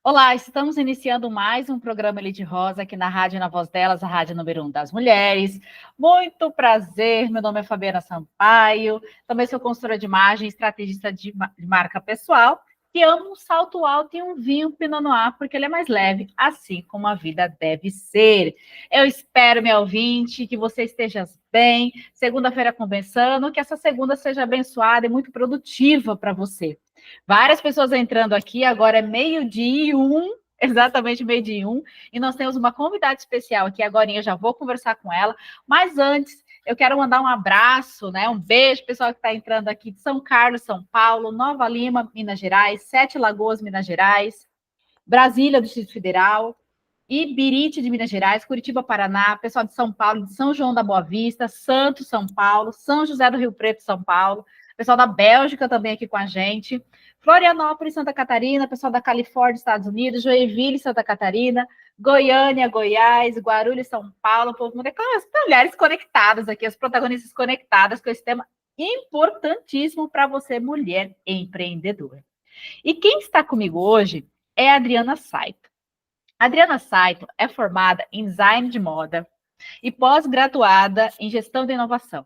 Olá, estamos iniciando mais um programa Elite Rosa aqui na Rádio Na Voz Delas, a rádio número 1 das mulheres. Muito prazer, meu nome é Fabiana Sampaio, também sou consultora de imagem, estrategista de marca pessoal, que amo um salto alto e um vinho Pinot Noir, porque ele é mais leve, assim como a vida deve ser. Eu espero, meu ouvinte, que você esteja bem, segunda-feira conversando, que essa segunda seja abençoada e muito produtiva para você. Várias pessoas entrando aqui, agora é meio-dia e um, exatamente meio-dia e um, e nós temos uma convidada especial aqui, agora eu já vou conversar com ela, mas antes eu quero mandar um abraço, né? Um beijo, pessoal que está entrando aqui de São Carlos, São Paulo, Nova Lima, Minas Gerais, Sete Lagoas, Minas Gerais, Brasília, do Distrito Federal, Ibirite de Minas Gerais, Curitiba, Paraná, pessoal de São Paulo, de São João da Boa Vista, Santos, São Paulo, São José do Rio Preto, São Paulo, pessoal da Bélgica também aqui com a gente, Florianópolis, Santa Catarina, pessoal da Califórnia, Estados Unidos, Joinville, Santa Catarina, Goiânia, Goiás, Guarulhos, São Paulo, povo as mulheres conectadas aqui, as protagonistas conectadas com esse tema importantíssimo para você, mulher empreendedora. E quem está comigo hoje é a Adriana Saito. A Adriana Saito é formada em design de moda e pós-graduada em gestão de inovação.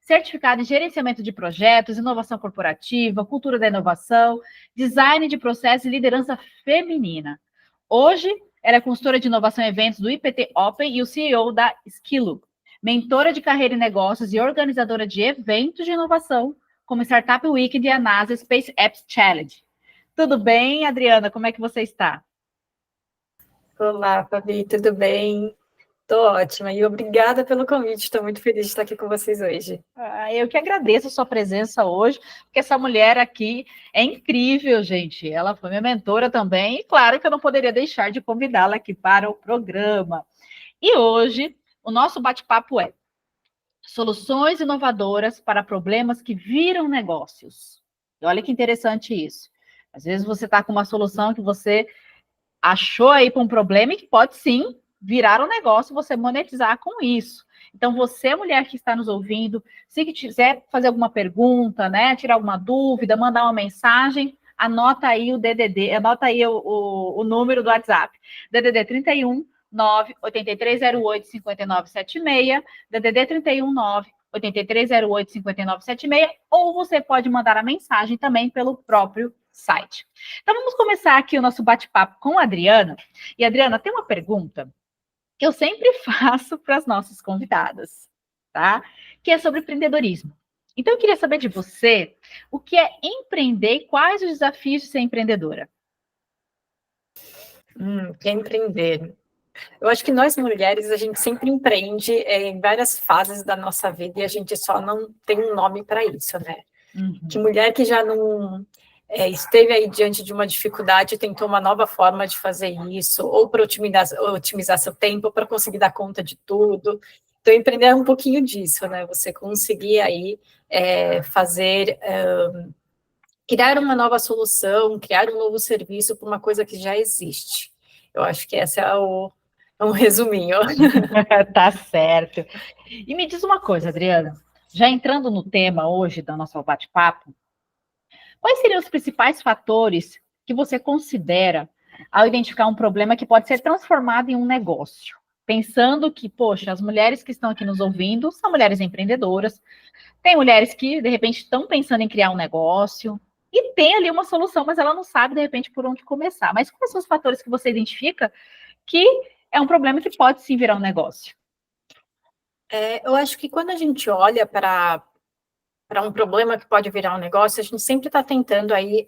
Certificada em gerenciamento de projetos, inovação corporativa, cultura da inovação, design de processo e liderança feminina. Hoje, ela é consultora de inovação e eventos do IPT Open e o CEO da Skillu, mentora de carreira e negócios e organizadora de eventos de inovação, como Startup Weekend e a NASA Space Apps Challenge. Tudo bem, Adriana? Como é que você está? Olá, Fabi, tudo bem? Estou ótima e obrigada pelo convite. Estou muito feliz de estar aqui com vocês hoje. Eu que agradeço a sua presença hoje, porque essa mulher aqui é incrível, gente. Ela foi minha mentora também, e claro que eu não poderia deixar de convidá-la aqui para o programa. E hoje, o nosso bate-papo é soluções inovadoras para problemas que viram negócios. E olha que interessante isso. Às vezes você está com uma solução que você achou aí para um problema e que pode sim virar um negócio, você monetizar com isso. Então, você, mulher que está nos ouvindo, se quiser fazer alguma pergunta, né, tirar alguma dúvida, mandar uma mensagem, anota aí o DDD, anota aí o número do WhatsApp. DDD 31 98308 5976, DDD 31 98308 5976, ou você pode mandar a mensagem também pelo próprio site. Então, vamos começar aqui o nosso bate-papo com a Adriana. E, Adriana, tem uma pergunta que eu sempre faço para as nossas convidadas, tá? Que é sobre empreendedorismo. Então, eu queria saber de você o que é empreender e quais os desafios de ser empreendedora. Que é empreender. Eu acho que nós mulheres, a gente sempre empreende em várias fases da nossa vida e a gente só não tem um nome para isso, né? Que mulher que já não esteve aí diante de uma dificuldade, tentou uma nova forma de fazer isso, ou para otimizar seu tempo, para conseguir dar conta de tudo. Então, empreender é um pouquinho disso, né? Você conseguir aí criar uma nova solução, criar um novo serviço para uma coisa que já existe. Eu acho que esse é um resuminho. Tá certo. E me diz uma coisa, Adriana, já entrando no tema hoje do nosso bate-papo, quais seriam os principais fatores que você considera ao identificar um problema que pode ser transformado em um negócio? Pensando que, poxa, as mulheres que estão aqui nos ouvindo são mulheres empreendedoras, tem mulheres que, de repente, estão pensando em criar um negócio e tem ali uma solução, mas ela não sabe, de repente, por onde começar. Mas quais são os fatores que você identifica que é um problema que pode sim virar um negócio? Eu acho que quando a gente olha para um problema que pode virar um negócio, a gente sempre está tentando aí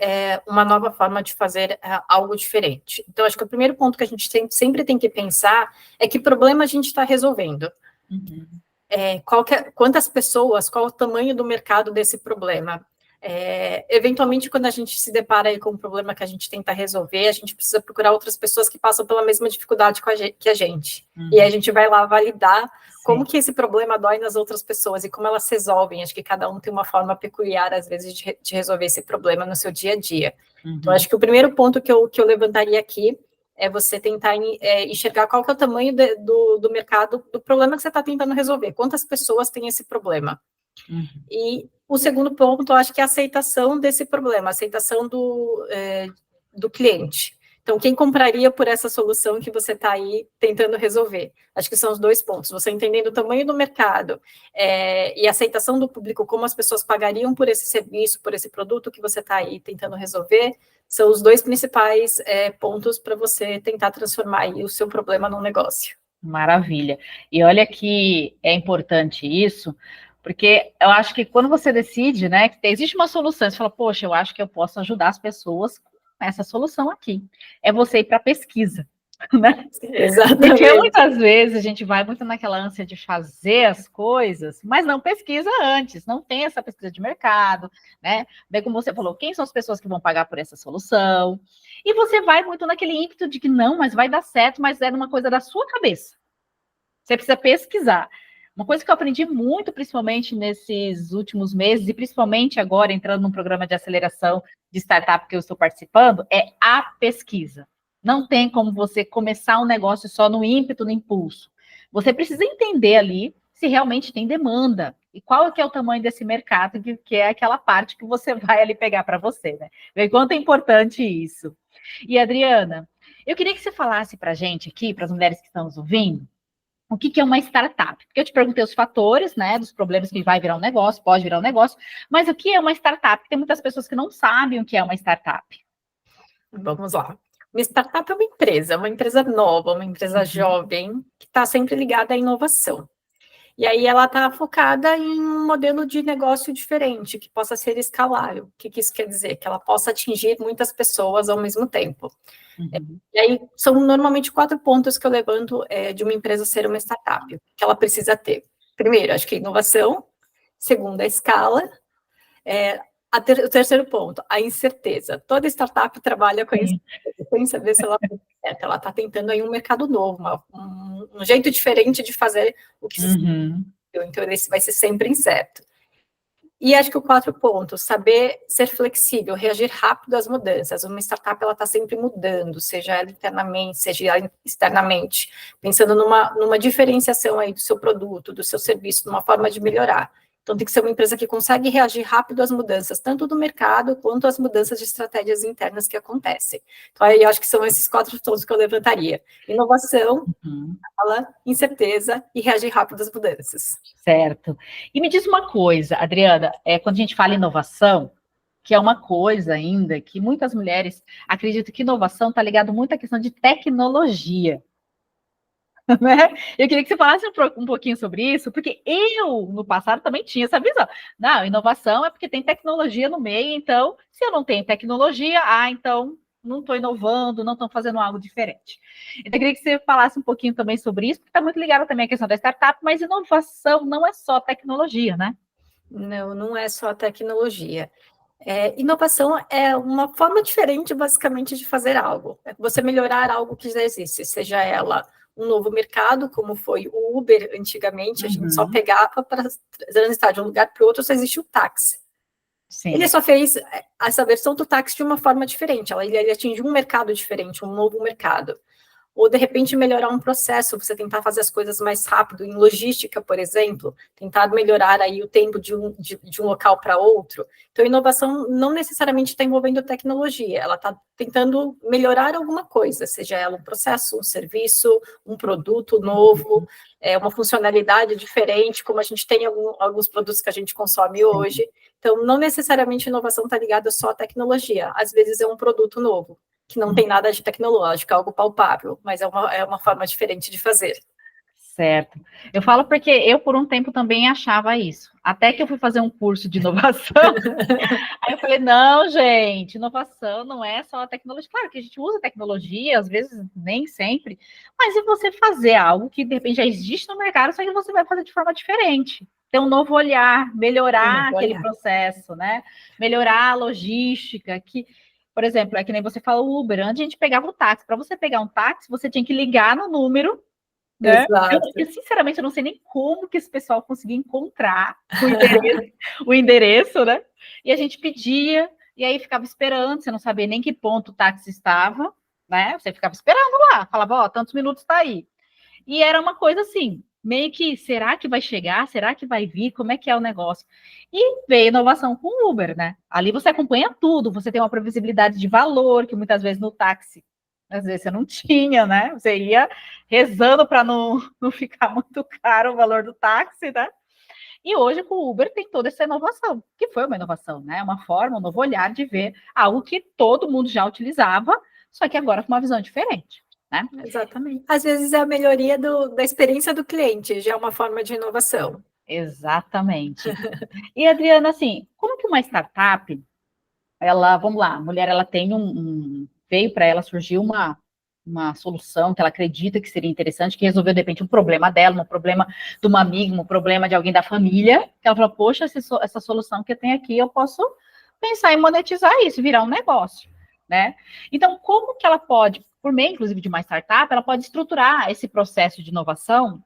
uma nova forma de fazer algo diferente. Então, acho que o primeiro ponto que a gente sempre tem que pensar é que problema a gente está resolvendo. Uhum. Quantas pessoas, qual o tamanho do mercado desse problema? Eventualmente, quando a gente se depara aí com um problema que a gente tenta resolver, a gente precisa procurar outras pessoas que passam pela mesma dificuldade que a gente. Uhum. E aí a gente vai lá validar como que esse problema dói nas outras pessoas e como elas resolvem. Acho que cada um tem uma forma peculiar, às vezes, de resolver esse problema no seu dia a dia. Uhum. Então, acho que o primeiro ponto que eu levantaria aqui é você tentar enxergar qual que é o tamanho do mercado, do problema que você está tentando resolver. Quantas pessoas têm esse problema? Uhum. E o segundo ponto, eu acho que é a aceitação desse problema, a aceitação do cliente. Então, quem compraria por essa solução que você está aí tentando resolver? Acho que são os 2 pontos. Você entendendo o tamanho do mercado e a aceitação do público, como as pessoas pagariam por esse serviço, por esse produto que você está aí tentando resolver, são os 2 principais pontos para você tentar transformar aí o seu problema num negócio. Maravilha. E olha que é importante isso, porque eu acho que quando você decide, né, que existe uma solução, você fala, poxa, eu acho que eu posso ajudar as pessoas com essa solução aqui. É você ir para a pesquisa, né? Exatamente. Porque muitas vezes a gente vai muito naquela ânsia de fazer as coisas, mas não pesquisa antes, não tem essa pesquisa de mercado, né? Bem como você falou, quem são as pessoas que vão pagar por essa solução? E você vai muito naquele ímpeto de que não, mas vai dar certo, mas é uma coisa da sua cabeça. Você precisa pesquisar. Uma coisa que eu aprendi muito, principalmente nesses últimos meses, e principalmente agora entrando num programa de aceleração de startup que eu estou participando, é a pesquisa. Não tem como você começar um negócio só no ímpeto, no impulso. Você precisa entender ali se realmente tem demanda e qual é que é o tamanho desse mercado, que é aquela parte que você vai ali pegar para você, né? Ver quanto é importante isso. E, Adriana, eu queria que você falasse para a gente aqui, para as mulheres que estão nos ouvindo, o que é uma startup? Porque eu te perguntei os fatores, né, dos problemas que vai virar um negócio, pode virar um negócio, mas o que é uma startup? Tem muitas pessoas que não sabem o que é uma startup. Vamos lá. Uma startup é uma empresa nova, uma empresa jovem, que está sempre ligada à inovação. E aí ela está focada em um modelo de negócio diferente, que possa ser escalável. O que isso quer dizer? Que ela possa atingir muitas pessoas ao mesmo tempo. E aí são normalmente 4 pontos que eu levanto de uma empresa ser uma startup, que ela precisa ter. Primeiro, acho que é inovação. Segundo, a escala. O terceiro ponto, a incerteza. Toda startup trabalha com isso, sem saber se ela está tentando aí um mercado novo, um jeito diferente de fazer o que se então esse vai ser sempre incerto. E acho que o 4 ponto, saber ser flexível, reagir rápido às mudanças. Uma startup ela está sempre mudando, seja ela internamente, seja ela externamente, pensando numa diferenciação aí do seu produto, do seu serviço, numa forma de melhorar. Então, tem que ser uma empresa que consegue reagir rápido às mudanças, tanto do mercado, quanto às mudanças de estratégias internas que acontecem. Então, aí eu acho que são esses 4 pontos que eu levantaria. Inovação, incerteza e reagir rápido às mudanças. Certo. E me diz uma coisa, Adriana, quando a gente fala inovação, que é uma coisa ainda que muitas mulheres acreditam que inovação está ligado muito à questão de tecnologia. Né? Eu queria que você falasse um pouquinho sobre isso, porque eu, no passado, também tinha essa visão. Não, inovação é porque tem tecnologia no meio, então, se eu não tenho tecnologia, então não estou inovando, não estou fazendo algo diferente. Então, eu queria que você falasse um pouquinho também sobre isso, porque está muito ligado também à questão da startup, mas inovação não é só tecnologia, né? Não, não é só tecnologia. Inovação é uma forma diferente, basicamente, de fazer algo. É você melhorar algo que já existe, seja ela um novo mercado, como foi o Uber antigamente, a gente só pegava para transitar de um lugar para o outro, só existe o táxi. Sim. Ele só fez essa versão do táxi de uma forma diferente, ele atingiu um mercado diferente, um novo mercado. Ou, de repente, melhorar um processo, você tentar fazer as coisas mais rápido, em logística, por exemplo, tentar melhorar aí o tempo de um local para outro. Então, inovação não necessariamente está envolvendo tecnologia, ela está tentando melhorar alguma coisa, seja ela um processo, um serviço, um produto novo, uma funcionalidade diferente, como a gente tem alguns produtos que a gente consome hoje. Então, não necessariamente inovação está ligada só à tecnologia, às vezes é um produto novo, que não tem nada de tecnológico, é algo palpável, mas é uma forma diferente de fazer. Certo. Eu falo porque eu, por um tempo, também achava isso. Até que eu fui fazer um curso de inovação, aí eu falei, não, gente, inovação não é só a tecnologia. Claro que a gente usa tecnologia, às vezes nem sempre, mas e você fazer algo que, de repente, já existe no mercado, só que você vai fazer de forma diferente. Ter um novo olhar, melhorar aquele processo, né? Melhorar a logística, por exemplo, é que nem você fala o Uber, antes a gente pegava o táxi. Para você pegar um táxi, você tinha que ligar no número, né? Eu, sinceramente, eu não sei nem como que esse pessoal conseguia encontrar o endereço, né? E a gente pedia, e aí ficava esperando, você não sabia nem que ponto o táxi estava, né? Você ficava esperando lá, falava, tantos minutos está aí. E era uma coisa assim, meio que, será que vai chegar? Será que vai vir? Como é que é o negócio? E veio inovação com o Uber, né? Ali você acompanha tudo, você tem uma previsibilidade de valor, que muitas vezes no táxi Às vezes você não tinha, né? Você ia rezando para não ficar muito caro o valor do táxi, né? E hoje com o Uber tem toda essa inovação, que foi uma inovação, né? Uma forma, um novo olhar de ver algo que todo mundo já utilizava, só que agora com uma visão diferente, né? Exatamente. Às vezes é a melhoria da experiência do cliente, já é uma forma de inovação. Exatamente. E Adriana, assim, como que uma startup, ela, vamos lá, a mulher, ela tem veio para ela surgir uma solução que ela acredita que seria interessante, que resolveu, de repente, um problema dela, um problema de uma amiga, um problema de alguém da família, que ela falou, poxa, essa solução que eu tenho aqui, eu posso pensar em monetizar isso, virar um negócio, né? Então, como que ela pode, por meio, inclusive, de uma startup, ela pode estruturar esse processo de inovação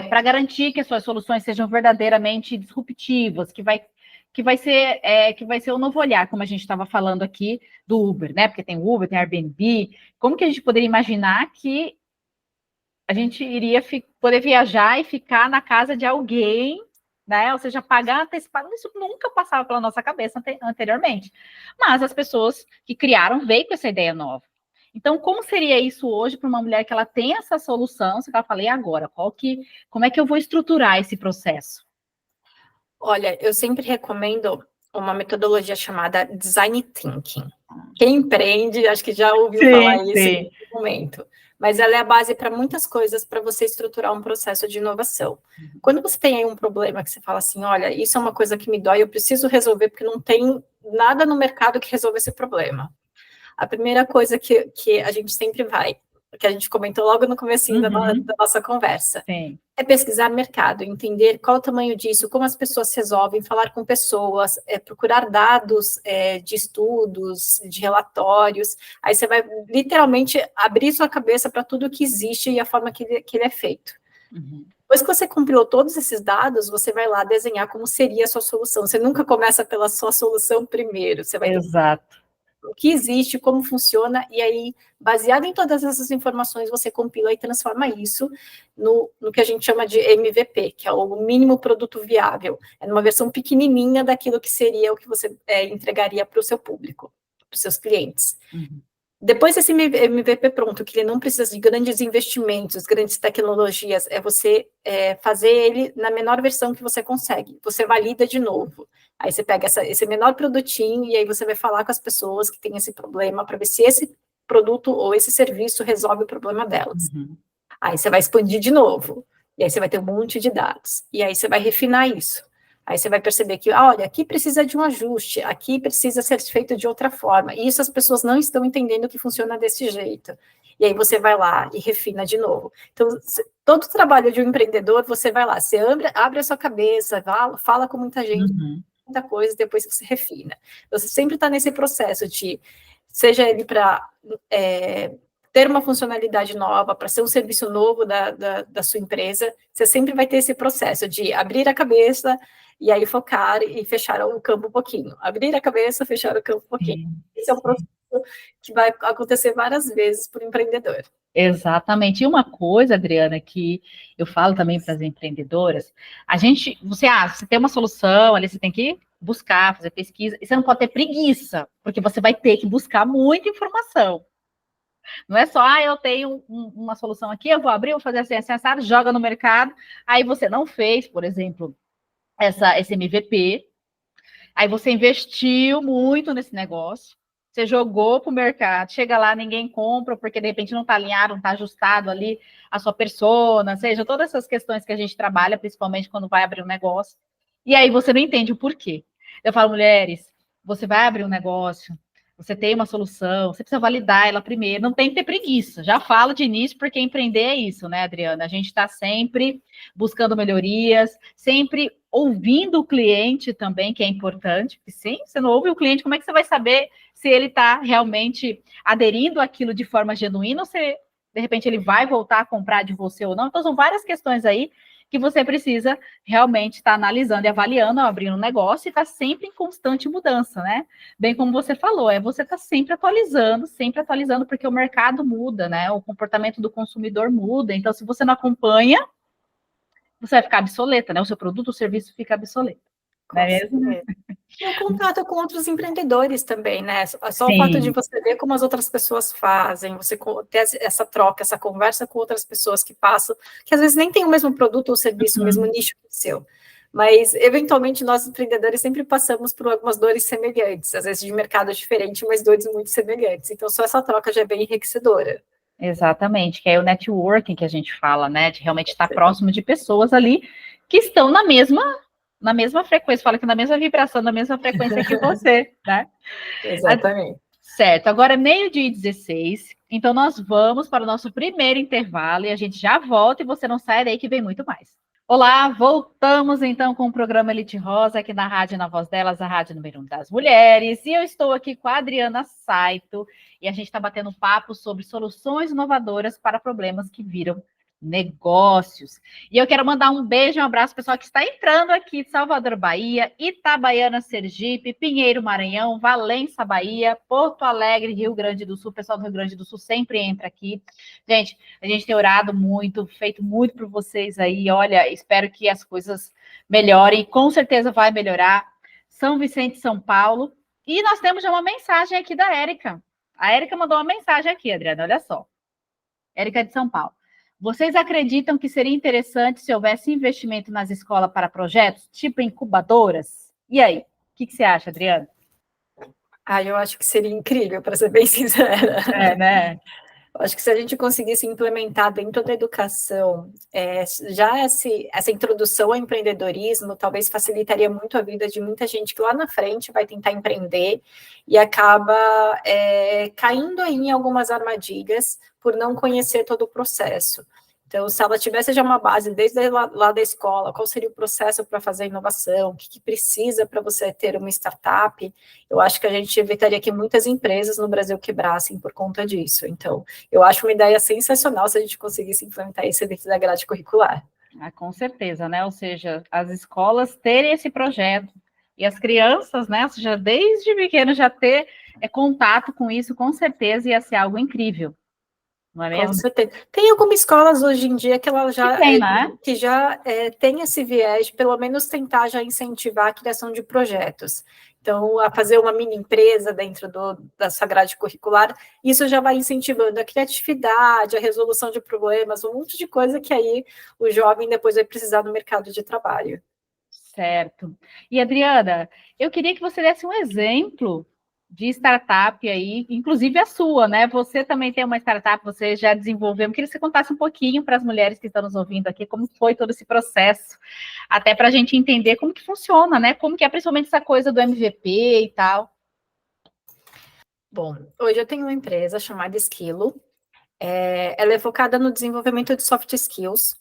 para garantir que as suas soluções sejam verdadeiramente disruptivas, que vai ser o novo olhar, como a gente estava falando aqui do Uber, né? Porque tem o Uber, tem Airbnb. Como que a gente poderia imaginar que a gente iria poder viajar e ficar na casa de alguém, né? Ou seja, pagar antecipado? Isso nunca passava pela nossa cabeça anteriormente. Mas as pessoas que criaram veio com essa ideia nova. Então, como seria isso hoje para uma mulher que ela tem essa solução? Se ela fala, e agora? Como é que eu vou estruturar esse processo? Olha, eu sempre recomendo uma metodologia chamada Design Thinking. Quem empreende, acho que já ouviu falar isso em algum momento. Mas ela é a base para muitas coisas para você estruturar um processo de inovação. Quando você tem aí um problema que você fala assim, olha, isso é uma coisa que me dói, eu preciso resolver porque não tem nada no mercado que resolva esse problema. A primeira coisa que a gente sempre vai, que a gente comentou logo no comecinho da nossa conversa, Sim. É pesquisar mercado, entender qual o tamanho disso, como as pessoas resolvem, falar com pessoas, procurar dados de estudos, de relatórios. Aí você vai literalmente abrir sua cabeça para tudo que existe e a forma que ele é feito. Depois que você compilou todos esses dados, você vai lá desenhar como seria a sua solução. Você nunca começa pela sua solução primeiro. Você vai Exato. o que existe, como funciona, e aí, baseado em todas essas informações, você compila e transforma isso no que a gente chama de MVP, que é o mínimo produto viável. É uma versão pequenininha daquilo que seria o que você entregaria para o seu público, para os seus clientes. Depois desse MVP pronto, que ele não precisa de grandes investimentos, grandes tecnologias, é você fazer ele na menor versão que você consegue. Você valida de novo. Aí você pega esse menor produtinho e aí você vai falar com as pessoas que têm esse problema para ver se esse produto ou esse serviço resolve o problema delas. Aí você vai expandir de novo. E aí você vai ter um monte de dados. E aí você vai refinar isso. Aí você vai perceber que, olha, aqui precisa de um ajuste, aqui precisa ser feito de outra forma. E isso as pessoas não estão entendendo que funciona desse jeito. E aí você vai lá e refina de novo. Então, todo o trabalho de um empreendedor, você vai lá, você abre a sua cabeça, fala com muita gente, muita coisa, depois que você refina. Você sempre está nesse processo de, seja ele para ter uma funcionalidade nova, para ser um serviço novo da sua empresa, você sempre vai ter esse processo de abrir a cabeça e aí focar e fechar o campo um pouquinho. Abrir a cabeça, fechar o campo um pouquinho. Esse é um processo que vai acontecer várias vezes para o empreendedor. Exatamente. E uma coisa, Adriana, que eu falo também para as empreendedoras, você tem uma solução, ali você tem que buscar, fazer pesquisa, e você não pode ter preguiça, porque você vai ter que buscar muita informação. Não é só, eu tenho uma solução aqui, eu vou abrir, vou fazer assim, assado, joga no mercado, aí você não fez, por exemplo, esse MVP, aí você investiu muito nesse negócio, você jogou para o mercado, chega lá, ninguém compra, porque de repente não está alinhado, não está ajustado ali a sua persona, seja, todas essas questões que a gente trabalha, principalmente quando vai abrir um negócio, e aí você não entende o porquê. Eu falo, mulheres, você vai abrir um negócio, você tem uma solução, você precisa validar ela primeiro, não tem que ter preguiça. Já falo de início, porque empreender é isso, né, Adriana? A gente está sempre buscando melhorias, sempre ouvindo o cliente também, que é importante, porque sim, você não ouve o cliente, como é que você vai saber se ele está realmente aderindo àquilo de forma genuína ou se, de repente, ele vai voltar a comprar de você ou não? Então, são várias questões aí que você precisa realmente estar analisando e avaliando, abrindo um negócio e estar sempre em constante mudança, né? Bem como você falou, você está sempre atualizando, porque o mercado muda, né? O comportamento do consumidor muda. Então, se você não acompanha, você vai ficar obsoleta, né? O seu produto ou serviço fica obsoleto. Não é mesmo? E o contato com outros empreendedores também, né? Só o Sim. fato de você ver como as outras pessoas fazem, você ter essa troca, essa conversa com outras pessoas que passam, que às vezes nem tem o mesmo produto ou serviço, o mesmo nicho que o seu. Mas, eventualmente, nós empreendedores sempre passamos por algumas dores semelhantes, às vezes de mercado diferente, mas dores muito semelhantes. Então, só essa troca já é bem enriquecedora. Exatamente, que é o networking que a gente fala, né? De realmente estar próximo de pessoas ali que estão na mesma frequência, fala que na mesma vibração, na mesma frequência que você, né? Exatamente. Certo, agora é 12h16, então nós vamos para o nosso primeiro intervalo e a gente já volta e você não sai daí que vem muito mais. Olá, voltamos então com o programa Elite Rosa, aqui na Rádio Na Voz Delas, a Rádio Número 1 das Mulheres, e eu estou aqui com a Adriana Saito, e a gente está batendo papo sobre soluções inovadoras para problemas que viram negócios. E eu quero mandar um beijo e um abraço para o pessoal que está entrando aqui de Salvador, Bahia, Itabaiana, Sergipe, Pinheiro, Maranhão, Valença, Bahia, Porto Alegre, Rio Grande do Sul. O pessoal do Rio Grande do Sul sempre entra aqui. Gente, a gente tem orado muito, feito muito por vocês aí. Olha, espero que as coisas melhorem. Com certeza vai melhorar. São Vicente, São Paulo. E nós temos já uma mensagem aqui da Érica. A Érica mandou uma mensagem aqui, Adriana, olha só. Érica de São Paulo. Vocês acreditam que seria interessante se houvesse investimento nas escolas para projetos, tipo incubadoras? E aí, o que você acha, Adriana? Eu acho que seria incrível, para ser bem sincera. É, né? Acho que se a gente conseguisse implementar dentro da educação já essa introdução ao empreendedorismo, talvez facilitaria muito a vida de muita gente que lá na frente vai tentar empreender e acaba caindo aí em algumas armadilhas por não conhecer todo o processo. Então, se ela tivesse já uma base desde lá da escola, qual seria o processo para fazer a inovação, o que precisa para você ter uma startup, eu acho que a gente evitaria que muitas empresas no Brasil quebrassem por conta disso. Então, eu acho uma ideia sensacional se a gente conseguisse implementar isso dentro da grade curricular. Com certeza, né? Ou seja, as escolas terem esse projeto e as crianças, né? Ou seja, desde pequeno já ter contato com isso, com certeza ia ser algo incrível. Não é mesmo? Com certeza. Tem algumas escolas hoje em dia que ela já tem esse viés, pelo menos tentar já incentivar a criação de projetos. Então, a fazer uma mini empresa dentro da sua grade curricular, isso já vai incentivando a criatividade, a resolução de problemas, um monte de coisa que aí o jovem depois vai precisar no mercado de trabalho. Certo. E, Adriana, eu queria que você desse um exemplo de startup aí, inclusive a sua, né? Você também tem uma startup, você já desenvolveu. Eu queria que você contasse um pouquinho para as mulheres que estão nos ouvindo aqui, como foi todo esse processo, até para a gente entender como que funciona, né? Como que é principalmente essa coisa do MVP e tal. Bom, hoje eu tenho uma empresa chamada Esquilo. Ela é focada no desenvolvimento de soft skills,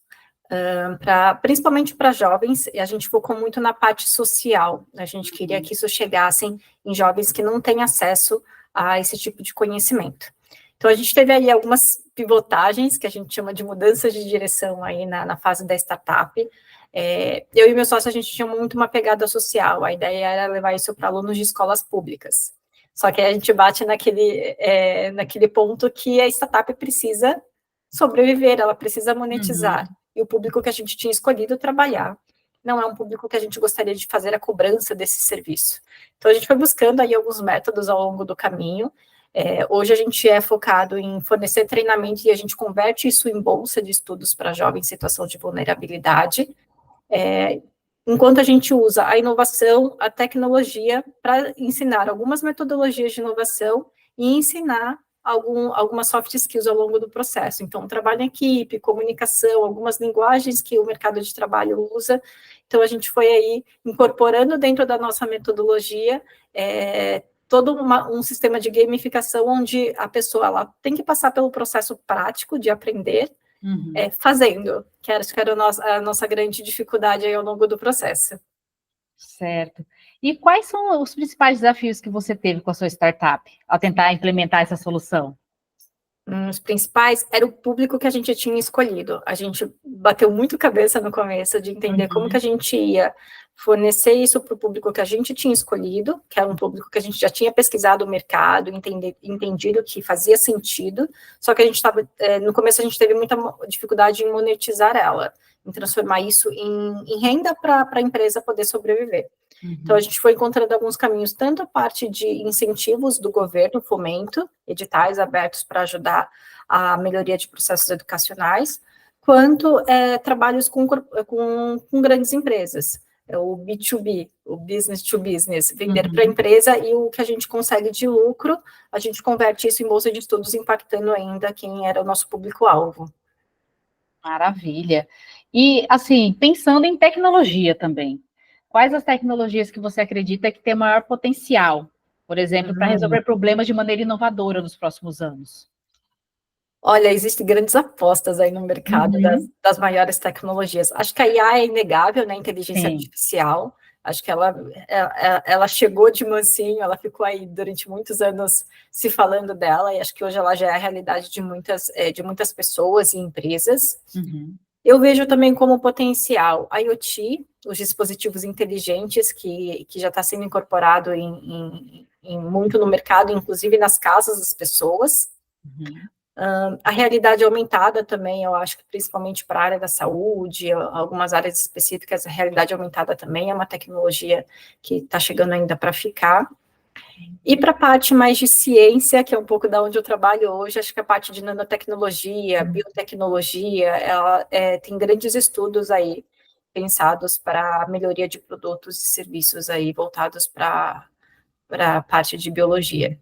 principalmente para jovens, e a gente focou muito na parte social. A gente queria que isso chegasse em jovens que não têm acesso a esse tipo de conhecimento. Então, a gente teve aí algumas pivotagens, que a gente chama de mudanças de direção aí na fase da startup. Eu e meu sócio, a gente tinha muito uma pegada social, a ideia era levar isso para alunos de escolas públicas. Só que aí a gente bate naquele ponto que a startup precisa sobreviver, ela precisa monetizar. E o público que a gente tinha escolhido trabalhar não é um público que a gente gostaria de fazer a cobrança desse serviço. Então, a gente foi buscando aí alguns métodos ao longo do caminho. Hoje a gente é focado em fornecer treinamento e a gente converte isso em bolsa de estudos para jovens em situação de vulnerabilidade, enquanto a gente usa a inovação, a tecnologia para ensinar algumas metodologias de inovação e ensinar algumas soft skills ao longo do processo. Então, trabalho em equipe, comunicação, algumas linguagens que o mercado de trabalho usa. Então, a gente foi aí incorporando dentro da nossa metodologia todo um sistema de gamificação onde a pessoa ela tem que passar pelo processo prático de aprender, fazendo, que era a nossa grande dificuldade aí ao longo do processo. Certo. E quais são os principais desafios que você teve com a sua startup ao tentar implementar essa solução? Os principais era o público que a gente tinha escolhido. A gente bateu muito cabeça no começo de entender como que a gente ia fornecer isso para o público que a gente tinha escolhido, que era um público que a gente já tinha pesquisado o mercado, entendido que fazia sentido, só que a gente estava, no começo a gente teve muita dificuldade em monetizar ela, em transformar isso em renda para a empresa poder sobreviver. Então, a gente foi encontrando alguns caminhos, tanto a parte de incentivos do governo, fomento, editais abertos para ajudar a melhoria de processos educacionais, quanto trabalhos com grandes empresas, o B2B, o business to business, vender para a empresa, e o que a gente consegue de lucro, a gente converte isso em bolsa de estudos, impactando ainda quem era o nosso público-alvo. Maravilha. E, assim, pensando em tecnologia também, quais as tecnologias que você acredita que tem maior potencial, por exemplo, para resolver problemas de maneira inovadora nos próximos anos? Olha, existem grandes apostas aí no mercado das maiores tecnologias. Acho que a IA é inegável, né? Inteligência artificial. Acho que ela chegou de mansinho, ela ficou aí durante muitos anos se falando dela, e acho que hoje ela já é a realidade de muitas pessoas e empresas. Eu vejo também como potencial a IoT, os dispositivos inteligentes, que já está sendo incorporado muito no mercado, inclusive nas casas das pessoas. A realidade aumentada também, eu acho que principalmente para a área da saúde, algumas áreas específicas, a realidade aumentada também é uma tecnologia que está chegando ainda para ficar. E para a parte mais de ciência, que é um pouco da onde eu trabalho hoje, acho que a parte de nanotecnologia, biotecnologia, ela tem grandes estudos aí pensados para a melhoria de produtos e serviços aí voltados para a parte de biologia.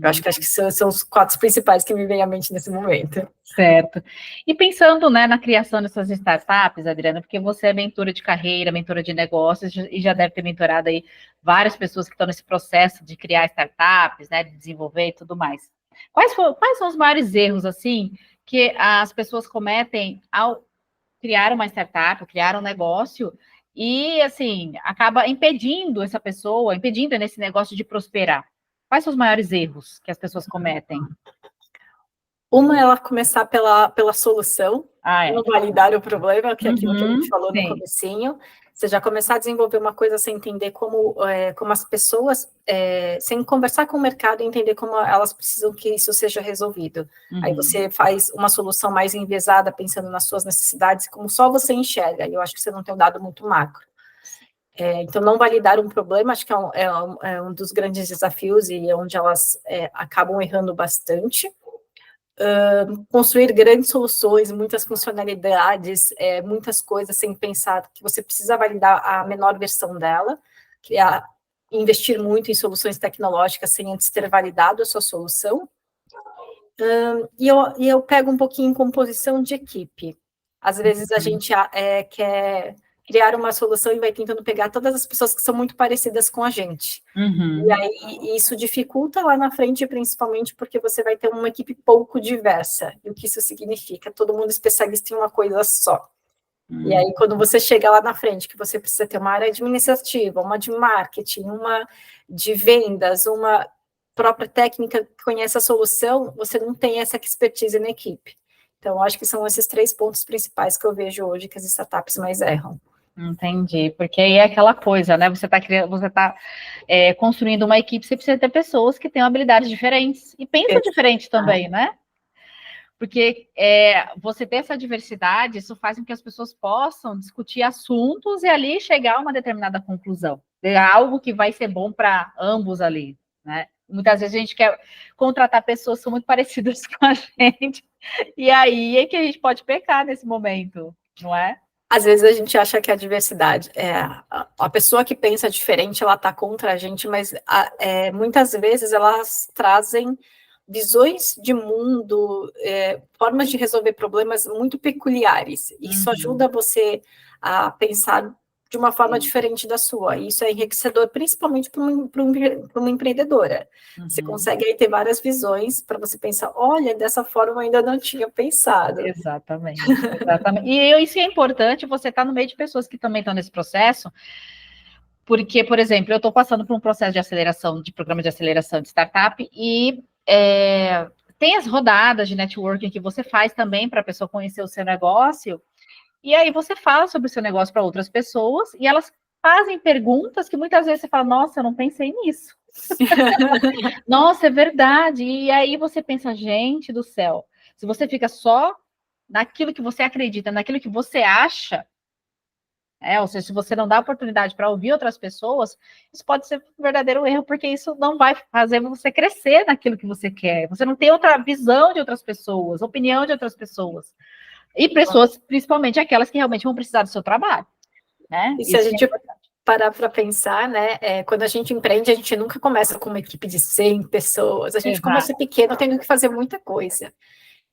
Eu acho que são os 4 principais que me vêm à mente nesse momento. Certo. E pensando, né, na criação dessas startups, Adriana, porque você é mentora de carreira, mentora de negócios, e já deve ter mentorado aí várias pessoas que estão nesse processo de criar startups, né, de desenvolver e tudo mais. Quais são os maiores erros, assim, que as pessoas cometem ao criar uma startup, criar um negócio, e, assim, acaba impedindo essa pessoa, impedindo nesse negócio de prosperar? Quais são os maiores erros que as pessoas cometem? Uma, ela começar pela solução, não validar o problema, que é aquilo que a gente falou no comecinho. Você já começar a desenvolver uma coisa sem entender como as pessoas, sem conversar com o mercado, entender como elas precisam que isso seja resolvido. Aí você faz uma solução mais enviesada, pensando nas suas necessidades, como só você enxerga, e eu acho que você não tem um dado muito macro. Então, não validar um problema, acho que é um dos grandes desafios, e onde elas acabam errando bastante. Construir grandes soluções, muitas funcionalidades, muitas coisas sem pensar que você precisa validar a menor versão dela, investir muito em soluções tecnológicas sem antes ter validado a sua solução. E eu pego um pouquinho em composição de equipe. Às vezes a gente quer criar uma solução e vai tentando pegar todas as pessoas que são muito parecidas com a gente. E aí isso dificulta lá na frente, principalmente porque você vai ter uma equipe pouco diversa. E o que isso significa? Todo mundo especialista em uma coisa só. E aí, quando você chega lá na frente, que você precisa ter uma área administrativa, uma de marketing, uma de vendas, uma própria técnica que conhece a solução, você não tem essa expertise na equipe. Então, acho que são esses 3 pontos principais que eu vejo hoje que as startups mais erram. Entendi, porque aí é aquela coisa, né? Você está construindo uma equipe, você precisa ter pessoas que tenham habilidades diferentes e pensam diferente também, né? Porque você ter essa diversidade, isso faz com que as pessoas possam discutir assuntos e ali chegar a uma determinada conclusão. É algo que vai ser bom para ambos ali, né? Muitas vezes a gente quer contratar pessoas que são muito parecidas com a gente, e aí é que a gente pode pecar nesse momento, não é? Às vezes a gente acha que a diversidade, a pessoa que pensa diferente, ela está contra a gente, mas muitas vezes elas trazem visões de mundo, formas de resolver problemas muito peculiares. Isso ajuda você a pensar de uma forma diferente da sua. E isso é enriquecedor, principalmente para uma empreendedora. Você consegue aí ter várias visões para você pensar, olha, dessa forma eu ainda não tinha pensado. Exatamente. E isso é importante, você estar no meio de pessoas que também estão nesse processo, porque, por exemplo, eu estou passando por um processo de aceleração, de programa de aceleração de startup, e tem as rodadas de networking que você faz também para a pessoa conhecer o seu negócio, e aí você fala sobre o seu negócio para outras pessoas, e elas fazem perguntas que muitas vezes você fala, nossa, eu não pensei nisso. Nossa, é verdade. E aí você pensa, gente do céu, se você fica só naquilo que você acredita, naquilo que você acha, Ou seja, se você não dá oportunidade para ouvir outras pessoas, isso pode ser um verdadeiro erro, porque isso não vai fazer você crescer naquilo que você quer. Você não tem outra visão de outras pessoas, opinião de outras pessoas. E pessoas, principalmente aquelas que realmente vão precisar do seu trabalho. Né? E se a gente parar para pensar, né, quando a gente empreende, a gente nunca começa com uma equipe de 100 pessoas, a gente começa pequeno, tendo que fazer muita coisa.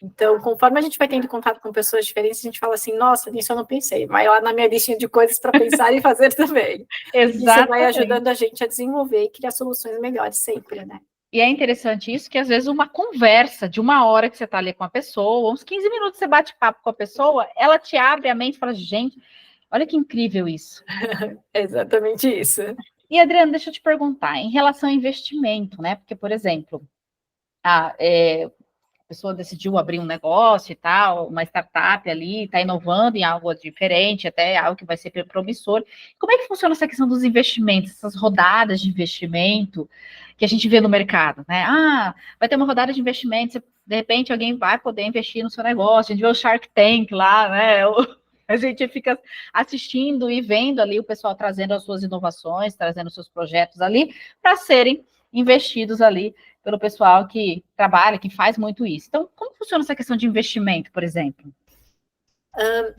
Então, conforme a gente vai tendo contato com pessoas diferentes, a gente fala assim, nossa, nisso eu não pensei, vai lá na minha listinha de coisas para pensar e fazer também. Exatamente. Isso vai ajudando a gente a desenvolver e criar soluções melhores sempre, né? E é interessante isso, que às vezes uma conversa de 1 hora que você está ali com a pessoa, uns 15 minutos você bate papo com a pessoa, ela te abre a mente e fala, gente, olha que incrível isso. É exatamente isso. E, Adriana, deixa eu te perguntar, em relação ao investimento, né? Porque, por exemplo, a pessoa decidiu abrir um negócio e tal, uma startup ali, está inovando em algo diferente, até algo que vai ser promissor. Como é que funciona essa questão dos investimentos, essas rodadas de investimento que a gente vê no mercado, né? Vai ter uma rodada de investimento, de repente alguém vai poder investir no seu negócio, a gente vê o Shark Tank lá, né? A gente fica assistindo e vendo ali o pessoal trazendo as suas inovações, trazendo os seus projetos ali, para serem investidos ali pelo pessoal que trabalha, que faz muito isso. Então, como funciona essa questão de investimento, por exemplo?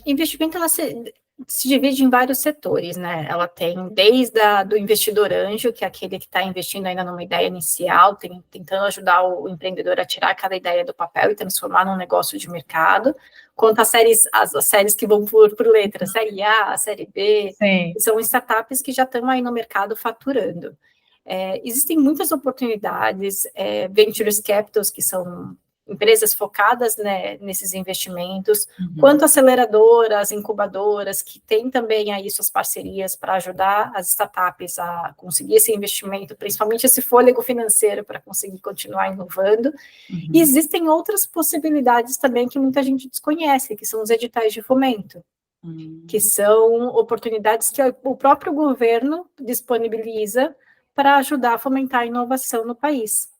Investimento, ela se divide em vários setores, né? Ela tem desde do investidor anjo, que é aquele que está investindo ainda numa ideia inicial, tentando ajudar o empreendedor a tirar aquela ideia do papel e transformar num negócio de mercado, quanto as séries que vão por letra, a série A, a série B, são startups que já estão aí no mercado faturando. Existem muitas oportunidades, ventures capitals, que são empresas focadas, né, nesses investimentos, quanto aceleradoras, incubadoras, que têm também aí suas parcerias para ajudar as startups a conseguir esse investimento, principalmente esse fôlego financeiro para conseguir continuar inovando. E existem outras possibilidades também que muita gente desconhece, que são os editais de fomento, que são oportunidades que o próprio governo disponibiliza para ajudar a fomentar a inovação no país.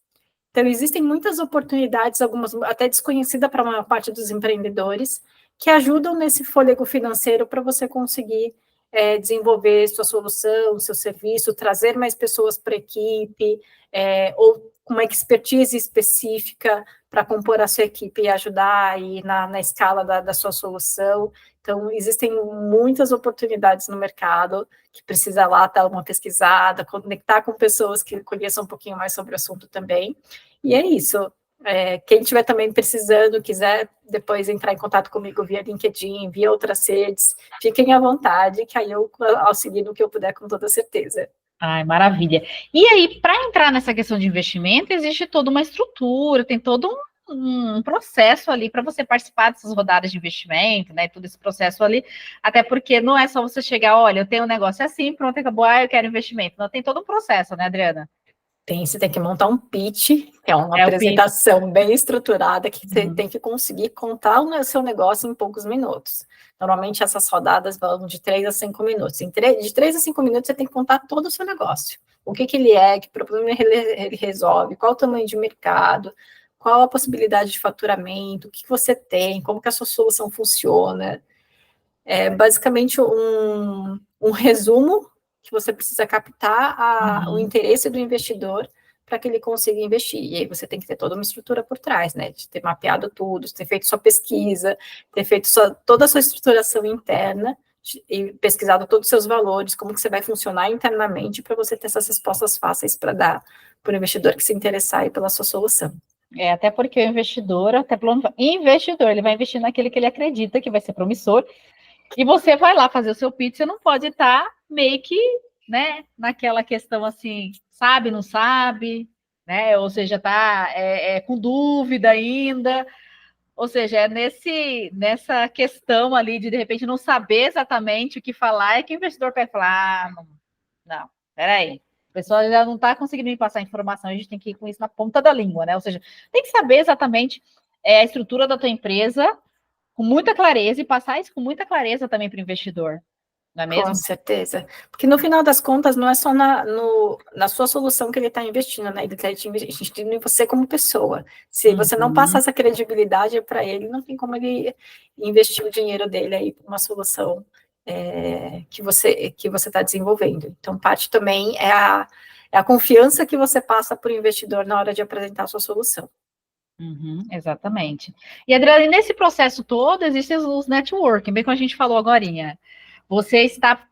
Então, existem muitas oportunidades, algumas até desconhecidas para uma parte dos empreendedores, que ajudam nesse fôlego financeiro para você conseguir desenvolver sua solução, seu serviço, trazer mais pessoas para a equipe, ou com uma expertise específica para compor a sua equipe e ajudar aí na escala da sua solução. Então, existem muitas oportunidades no mercado que precisa lá dar uma pesquisada, conectar com pessoas que conheçam um pouquinho mais sobre o assunto também. E é isso. Quem estiver também precisando, quiser depois entrar em contato comigo via LinkedIn, via outras redes, fiquem à vontade, que aí eu auxilio no que eu puder, com toda certeza. Ai, maravilha. E aí, para entrar nessa questão de investimento, existe toda uma estrutura, tem todo um processo ali para você participar dessas rodadas de investimento, né? Todo esse processo ali, até porque não é só você chegar, olha, eu tenho um negócio assim, pronto, acabou, eu quero investimento. Não, tem todo um processo, né, Adriana? Você tem que montar um pitch, que é uma apresentação bem estruturada, que você tem que conseguir contar o seu negócio em poucos minutos. Normalmente, essas rodadas vão de 3 a 5 minutos. De 3 a 5 minutos, você tem que contar todo o seu negócio. O que ele é, que problema ele resolve, qual o tamanho de mercado, qual a possibilidade de faturamento, o que você tem, como que a sua solução funciona. É basicamente um resumo que você precisa captar o interesse do investidor para que ele consiga investir. E aí você tem que ter toda uma estrutura por trás, né? De ter mapeado tudo, de ter feito sua pesquisa, ter feito toda a sua estruturação interna e pesquisado todos os seus valores, como que você vai funcionar internamente para você ter essas respostas fáceis para dar para o investidor que se interessar aí pela sua solução. Até porque o investidor, ele vai investir naquele que ele acredita que vai ser promissor, e você vai lá fazer o seu pitch, você não pode estar meio que, né, naquela questão assim, sabe, não sabe, né, ou seja, tá com dúvida ainda, ou seja, nessa questão ali de repente não saber exatamente o que falar, é que o investidor pode falar, não, peraí, a pessoa já não está conseguindo me passar informação, a gente tem que ir com isso na ponta da língua, né, ou seja, tem que saber exatamente a estrutura da tua empresa, com muita clareza e passar isso com muita clareza também para o investidor, não é mesmo? Com certeza. Porque no final das contas, não é só na sua solução que ele está investindo, né? Ele está investindo em você como pessoa. Se você não passar essa credibilidade para ele, não tem como ele investir o dinheiro dele aí para uma solução que você está desenvolvendo. Então, parte também é a confiança que você passa para o investidor na hora de apresentar a sua solução. Exatamente. E, Adriana, nesse processo todo, existem os networking, bem como a gente falou agorinha. Você está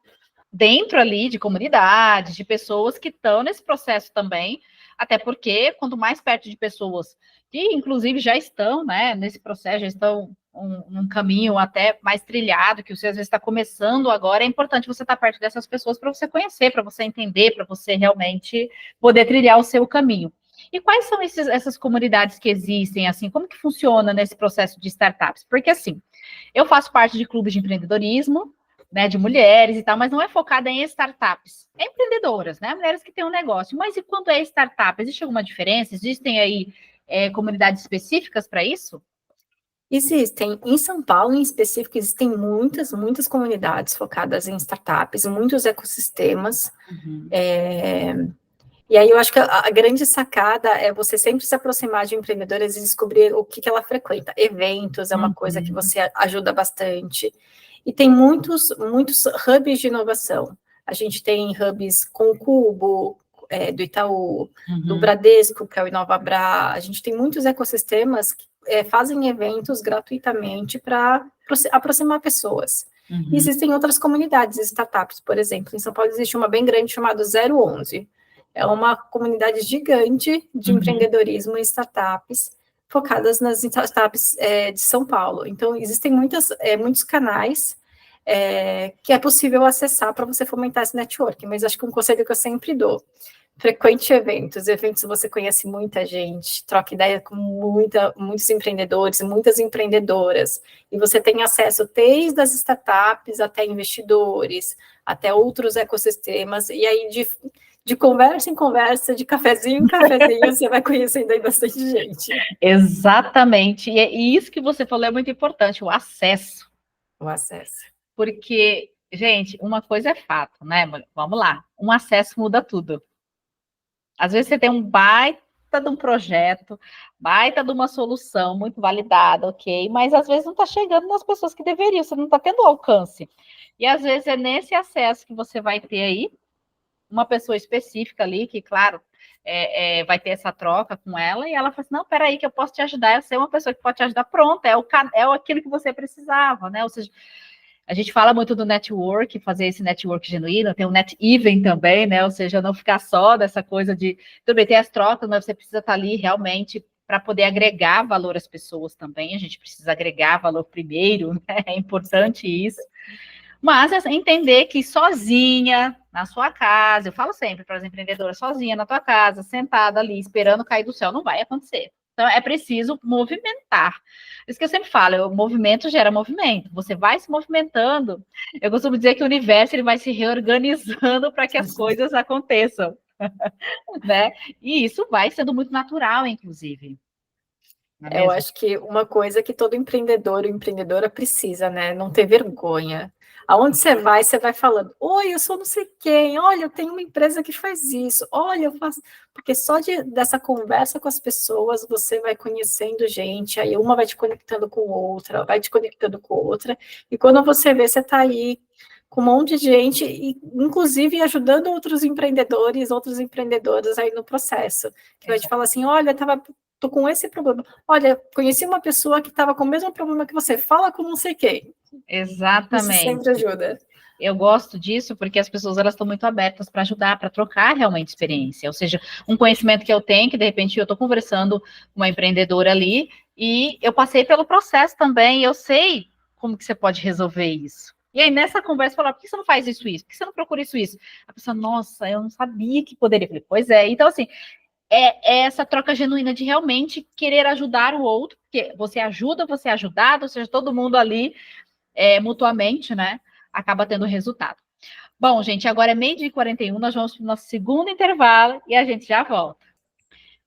dentro ali de comunidades, de pessoas que estão nesse processo também, até porque quanto mais perto de pessoas que, inclusive, já estão, né, nesse processo, já estão um caminho até mais trilhado, que você às vezes está começando agora, é importante você estar perto dessas pessoas para você conhecer, para você entender, para você realmente poder trilhar o seu caminho. E quais são essas comunidades que existem, assim, como que funciona nesse processo de startups? Porque, assim, eu faço parte de clubes de empreendedorismo, né, de mulheres e tal, mas não é focada em startups, é empreendedoras, né, mulheres que têm um negócio. Mas e quando é startup, existe alguma diferença? Existem aí comunidades específicas para isso? Existem. Em São Paulo, em específico, existem muitas comunidades focadas em startups, muitos ecossistemas. E aí eu acho que a grande sacada é você sempre se aproximar de empreendedoras e descobrir o que ela frequenta. Eventos é uma coisa que você ajuda bastante. E tem muitos hubs de inovação. A gente tem hubs com o Cubo, do Itaú, do Bradesco, que é o InovaBra. A gente tem muitos ecossistemas que fazem eventos gratuitamente para aproximar pessoas. Existem outras comunidades, startups, por exemplo. Em São Paulo existe uma bem grande chamada 011. É uma comunidade gigante de empreendedorismo e startups focadas nas startups de São Paulo. Então, existem muitos canais que é possível acessar para você fomentar esse network, mas acho que um conselho que eu sempre dou, frequente eventos você conhece muita gente, troca ideia com muitos empreendedores, muitas empreendedoras, e você tem acesso desde as startups até investidores, até outros ecossistemas, e aí de conversa em conversa, de cafezinho em cafezinho, você vai conhecendo aí bastante gente. Exatamente. E isso que você falou é muito importante, o acesso. O acesso. Porque, gente, uma coisa é fato, né? Vamos lá. Um acesso muda tudo. Às vezes você tem um baita de um projeto, baita de uma solução muito validada, ok? Mas às vezes não está chegando nas pessoas que deveriam, você não está tendo alcance. E às vezes é nesse acesso que você vai ter aí uma pessoa específica ali, que, claro, vai ter essa troca com ela, e ela fala assim, não, peraí, que eu posso te ajudar, eu sei uma pessoa que pode te ajudar, pronto, é aquilo que você precisava, né? Ou seja, a gente fala muito do network, fazer esse network genuíno, tem o net even também, né? Ou seja, não ficar só dessa coisa de também ter as trocas, mas você precisa estar ali realmente para poder agregar valor às pessoas também. A gente precisa agregar valor primeiro, né? É importante isso. Mas entender que sozinha, na sua casa, eu falo sempre para as empreendedoras, sozinha na tua casa, sentada ali, esperando cair do céu, não vai acontecer. Então, é preciso movimentar. Isso que eu sempre falo, o movimento gera movimento. Você vai se movimentando. Eu costumo dizer que o universo ele vai se reorganizando para que as coisas aconteçam. Né? E isso vai sendo muito natural, inclusive. Eu acho que uma coisa que todo empreendedor ou empreendedora precisa, né? Não ter vergonha. Aonde você vai falando, oi, eu sou não sei quem, olha, eu tenho uma empresa que faz isso, olha, eu faço. Porque só dessa conversa com as pessoas, você vai conhecendo gente, aí uma vai te conectando com outra, vai te conectando com outra, e quando você vê, você está aí com um monte de gente, e inclusive ajudando outros empreendedores, outros empreendedoras aí no processo, que vai te falar assim, olha, tô com esse problema. Olha, conheci uma pessoa que estava com o mesmo problema que você. Fala com não sei quem. Exatamente. Isso sempre ajuda. Eu gosto disso porque as pessoas elas estão muito abertas para ajudar, para trocar realmente experiência. Ou seja, um conhecimento que eu tenho, que de repente eu estou conversando com uma empreendedora ali, e eu passei pelo processo também, eu sei como que você pode resolver isso. E aí, nessa conversa, falar, por que você não faz isso? Por que você não procura isso? A pessoa, nossa, eu não sabia que poderia. Eu falei, pois é. Então, assim, é essa troca genuína de realmente querer ajudar o outro, porque você ajuda, você é ajudado, ou seja, todo mundo ali mutuamente, né, acaba tendo resultado. Bom, gente, agora é 12h41, nós vamos para o nosso segundo intervalo e a gente já volta.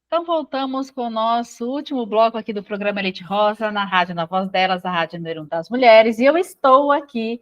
Então, voltamos com o nosso último bloco aqui do programa Elite Rosa, na Rádio Na Voz Delas, a Rádio Número 1 das Mulheres, e eu estou aqui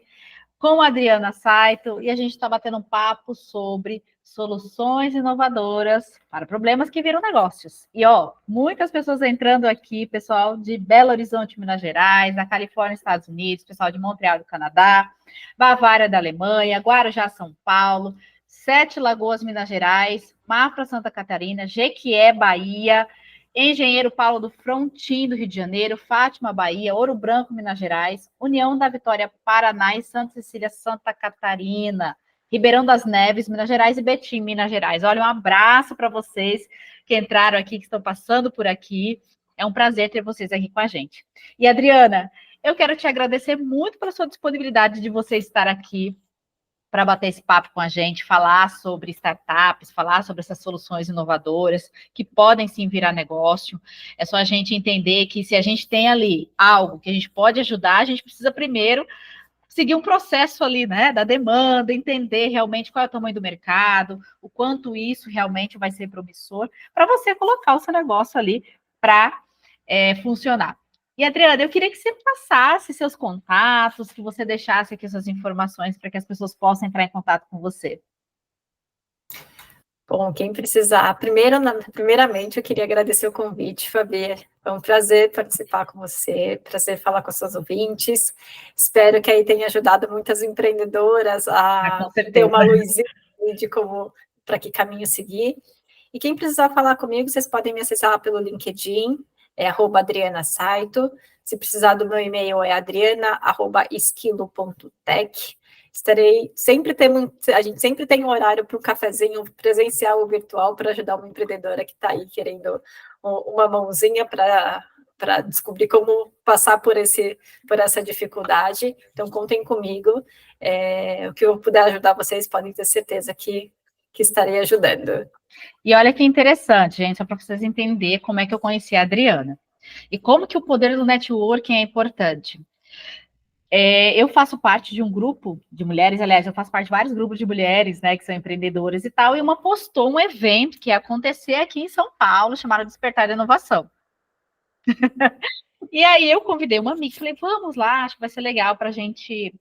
com a Adriana Saito, e a gente está batendo um papo sobre soluções inovadoras para problemas que viram negócios. E, muitas pessoas entrando aqui, pessoal de Belo Horizonte, Minas Gerais, da Califórnia, Estados Unidos, pessoal de Montreal, do Canadá, Bavária, da Alemanha, Guarujá, São Paulo, Sete Lagoas, Minas Gerais, Mafra, Santa Catarina, Jequié, Bahia, Engenheiro Paulo do Frontin, do Rio de Janeiro, Fátima, Bahia, Ouro Branco, Minas Gerais, União da Vitória, Paraná e Santa Cecília, Santa Catarina, Ribeirão das Neves, Minas Gerais e Betim, Minas Gerais. Olha, um abraço para vocês que entraram aqui, que estão passando por aqui. É um prazer ter vocês aqui com a gente. E, Adriana, eu quero te agradecer muito pela sua disponibilidade de você estar aqui para bater esse papo com a gente, falar sobre startups, falar sobre essas soluções inovadoras que podem sim virar negócio. É só a gente entender que se a gente tem ali algo que a gente pode ajudar, a gente precisa primeiro seguir um processo ali, né, da demanda, entender realmente qual é o tamanho do mercado, o quanto isso realmente vai ser promissor, para você colocar o seu negócio ali para funcionar. E, Adriana, eu queria que você passasse seus contatos, que você deixasse aqui suas informações para que as pessoas possam entrar em contato com você. Bom, quem precisar, primeiramente, eu queria agradecer o convite, Fabi. É um prazer participar com você, prazer falar com os seus ouvintes. Espero que aí tenha ajudado muitas empreendedoras a ter uma luzinha de como, para que caminho seguir. E quem precisar falar comigo, vocês podem me acessar pelo LinkedIn, @Adriana Saito. Se precisar do meu e-mail, é adriana@esquilo.tech. A gente sempre tem um horário para o cafezinho presencial ou virtual para ajudar uma empreendedora que está aí querendo uma mãozinha para descobrir como passar por essa dificuldade. Então, contem comigo. O que eu puder ajudar vocês, podem ter certeza que estarei ajudando. E olha que interessante, gente, só para vocês entenderem como é que eu conheci a Adriana. E como que o poder do networking é importante. Eu faço parte de um grupo de mulheres, aliás, eu faço parte de vários grupos de mulheres, né, que são empreendedoras e tal, e uma postou um evento que ia acontecer aqui em São Paulo, chamado Despertar da Inovação. E aí eu convidei uma amiga, falei, vamos lá, acho que vai ser legal para a gente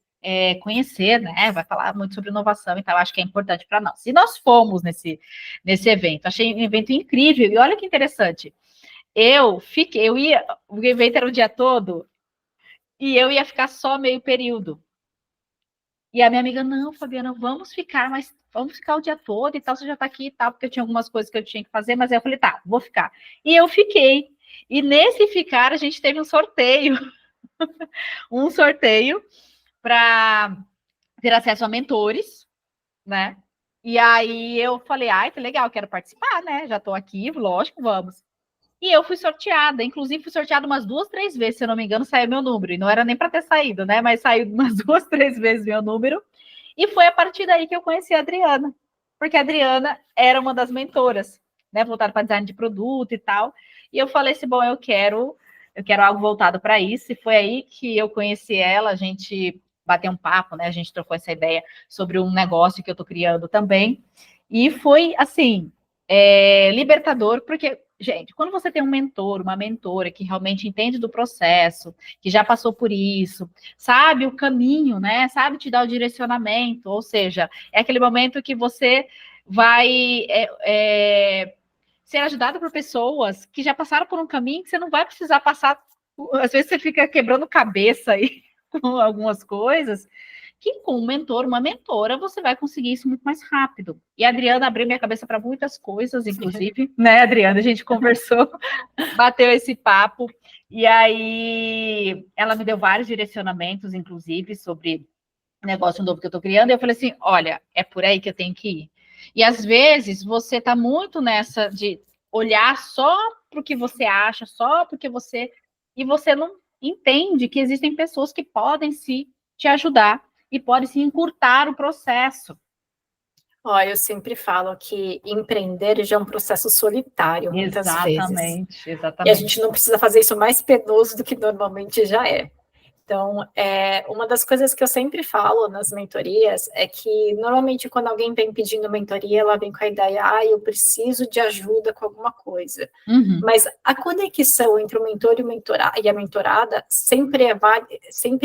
conhecer, né, vai falar muito sobre inovação e tal, acho que é importante para nós. E nós fomos nesse evento, achei um evento incrível, e olha que interessante, o evento era o dia todo, e eu ia ficar só meio período. E a minha amiga, não, Fabiana, vamos ficar o dia todo e tal, você já tá aqui e tal, porque eu tinha algumas coisas que eu tinha que fazer, mas aí eu falei, tá, vou ficar. E eu fiquei. E nesse ficar, a gente teve um sorteio, para ter acesso a mentores, né? E aí eu falei, ai, que legal, quero participar, né? Já tô aqui, lógico, vamos. E eu fui sorteada, inclusive fui sorteada umas 2, 3 vezes, se eu não me engano, saiu meu número. E não era nem para ter saído, né? Mas saiu umas 2, 3 vezes meu número. E foi a partir daí que eu conheci a Adriana. Porque a Adriana era uma das mentoras, né? Voltada para design de produto e tal. E eu falei assim, bom, eu quero algo voltado para isso. E foi aí que eu conheci ela, a gente bateu um papo, né? A gente trocou essa ideia sobre um negócio que eu estou criando também. E foi, assim, libertador, porque gente, quando você tem um mentor, uma mentora que realmente entende do processo, que já passou por isso, sabe o caminho, né? Sabe te dar o direcionamento, ou seja, é aquele momento que você vai ser ajudado por pessoas que já passaram por um caminho que você não vai precisar passar. Às vezes você fica quebrando cabeça aí com algumas coisas, que com um mentor, uma mentora, você vai conseguir isso muito mais rápido. E a Adriana abriu minha cabeça para muitas coisas, inclusive, né, Adriana? A gente conversou, bateu esse papo, e aí ela me deu vários direcionamentos, inclusive, sobre negócio novo que eu estou criando, e eu falei assim, olha, é por aí que eu tenho que ir. E às vezes você está muito nessa de olhar só para o que você acha, só porque você... E você não entende que existem pessoas que podem te ajudar e pode se encurtar o processo. Eu sempre falo que empreender já é um processo solitário, muitas vezes. Exatamente. E a gente não precisa fazer isso mais penoso do que normalmente já é. Então, uma das coisas que eu sempre falo nas mentorias é que, normalmente, quando alguém vem pedindo mentoria, ela vem com a ideia, eu preciso de ajuda com alguma coisa. Uhum. Mas a conexão entre o mentor e a mentorada sempre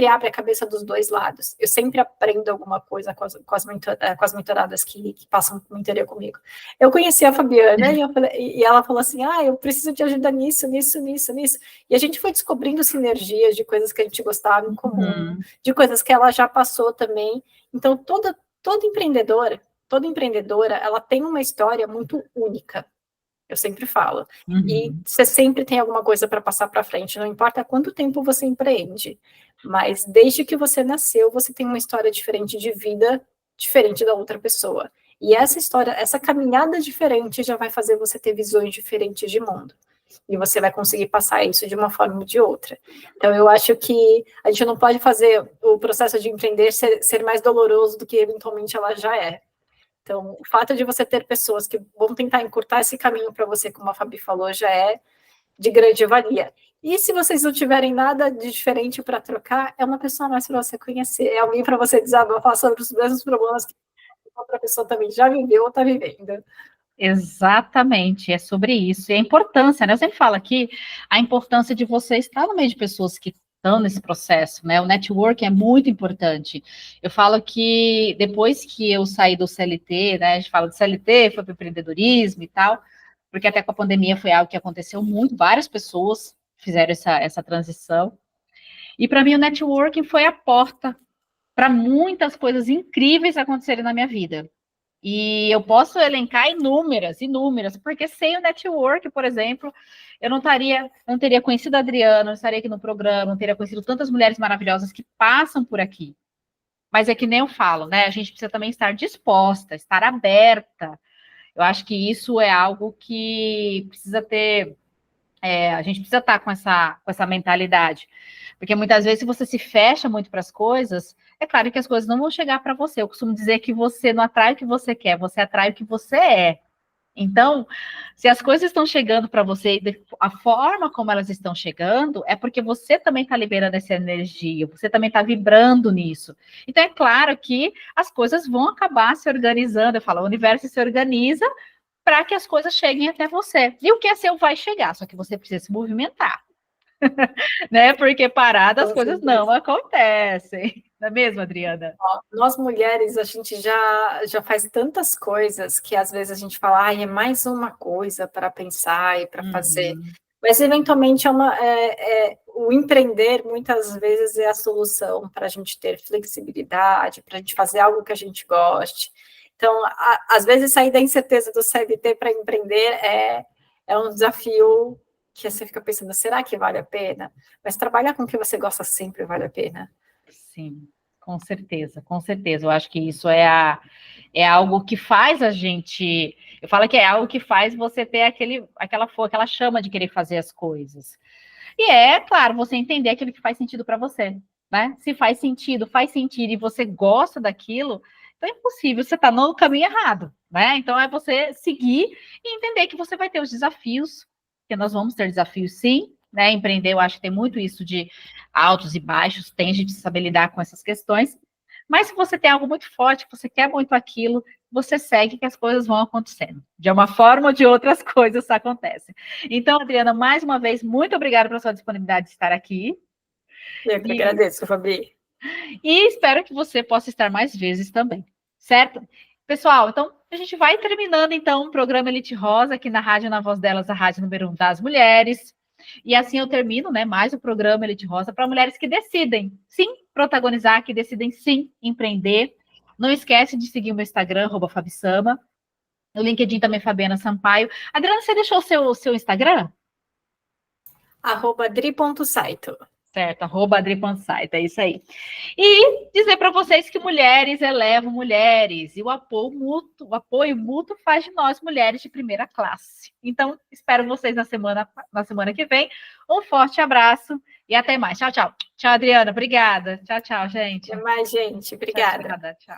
abre a cabeça dos dois lados. Eu sempre aprendo alguma coisa com as mentoradas que passam mentoria comigo. Eu conheci a Fabiana e ela falou assim, eu preciso de ajuda nisso, nisso, nisso, nisso. E a gente foi descobrindo sinergias de coisas que a gente gostava em comum, de coisas que ela já passou também. Então, toda empreendedora, ela tem uma história muito única. Eu sempre falo. E você sempre tem alguma coisa para passar para frente, não importa quanto tempo você empreende. Mas desde que você nasceu, você tem uma história diferente de vida, diferente da outra pessoa. E essa história, essa caminhada diferente já vai fazer você ter visões diferentes de mundo. E você vai conseguir passar isso de uma forma ou de outra. Então, eu acho que a gente não pode fazer o processo de empreender ser mais doloroso do que eventualmente ela já é. Então, o fato de você ter pessoas que vão tentar encurtar esse caminho para você, como a Fabi falou, já é de grande valia. E se vocês não tiverem nada de diferente para trocar, é uma pessoa mais para você conhecer, é alguém para você desabafar sobre os mesmos problemas que outra pessoa também já viveu ou está vivendo. Exatamente, é sobre isso. E a importância, né? Eu sempre falo aqui a importância de você estar no meio de pessoas que estão nesse processo, né? O network é muito importante. Eu falo que depois que eu saí do CLT, né? A gente fala de CLT, foi para o empreendedorismo e tal, porque até com a pandemia foi algo que aconteceu muito, várias pessoas fizeram essa transição. E para mim o networking foi a porta para muitas coisas incríveis acontecerem na minha vida. E eu posso elencar inúmeras, porque sem o network, por exemplo, eu não teria conhecido a Adriana, não estaria aqui no programa, não teria conhecido tantas mulheres maravilhosas que passam por aqui. Mas é que nem eu falo, né? A gente precisa também estar disposta, estar aberta. Eu acho que isso é algo que precisa ter. A gente precisa estar com essa mentalidade. Porque muitas vezes, se você se fecha muito para as coisas, é claro que as coisas não vão chegar para você. Eu costumo dizer que você não atrai o que você quer, você atrai o que você é. Então, se as coisas estão chegando para você, a forma como elas estão chegando, é porque você também está liberando essa energia, você também está vibrando nisso. Então, é claro que as coisas vão acabar se organizando. Eu falo, o universo se organiza para que as coisas cheguem até você. E o que é seu vai chegar, só que você precisa se movimentar. Né? Porque parada as coisas não acontecem. Não é mesmo, Adriana? Nós mulheres, a gente já faz tantas coisas que às vezes a gente fala, é mais uma coisa para pensar e para fazer. Mas eventualmente o empreender muitas vezes é a solução para a gente ter flexibilidade, para a gente fazer algo que a gente goste. Então, às vezes sair da incerteza do CLT para empreender é um desafio que você fica pensando, será que vale a pena? Mas trabalhar com o que você gosta sempre vale a pena. Sim, com certeza, com certeza. Eu acho que isso é algo que faz a gente. Eu falo que é algo que faz você ter aquela chama de querer fazer as coisas. E claro, você entender aquilo que faz sentido para você, né? Se faz sentido e você gosta daquilo, então é impossível você estar no caminho errado, né? Então é você seguir e entender que você vai ter os desafios, que nós vamos ter desafios sim, né? Empreender, eu acho que tem muito isso de altos e baixos, tem gente saber lidar com essas questões, mas se você tem algo muito forte, você quer muito aquilo, você segue que as coisas vão acontecendo. De uma forma ou de outra, as coisas acontecem. Então, Adriana, mais uma vez, muito obrigada pela sua disponibilidade de estar aqui. Eu que agradeço, Fabi. E espero que você possa estar mais vezes também, certo? Pessoal, então, a gente vai terminando, então, o programa Elite Rosa, aqui na Rádio Na Voz Delas, a rádio número 1 das mulheres. E assim eu termino, né, mais o programa Elite Rosa para mulheres que decidem, sim, protagonizar, que decidem, sim, empreender. Não esquece de seguir o meu Instagram, @FabiSama. No LinkedIn também, Fabiana Sampaio. Adriana, você deixou o seu Instagram? @dri.saito. Certo, @Adri.saito, é isso aí. E dizer para vocês que mulheres elevam mulheres, e o apoio mútuo faz de nós mulheres de primeira classe. Então, espero vocês na semana que vem. Um forte abraço e até mais. Tchau, tchau. Tchau, Adriana. Obrigada. Tchau, tchau, gente. Até mais, gente. Obrigada. Tchau.